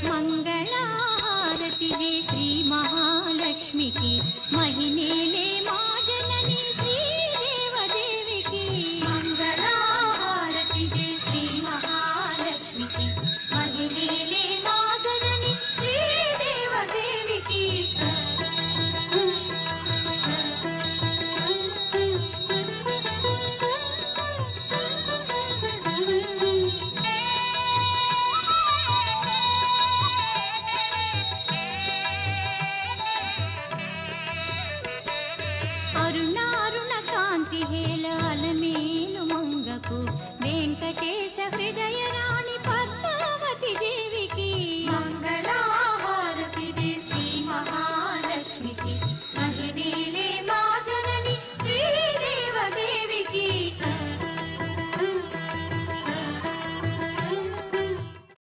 మంగళహారతివే శ్రీ మహాలక్ష్మికి మహినేలే మా జనని శ్రీదేవదేవికి మంగళహారతివే శ్రీ మహాలక్ష్మికి మహినేలే మా జనని శ్రీదేవదేవికి అరుణారుణ కాంతి హే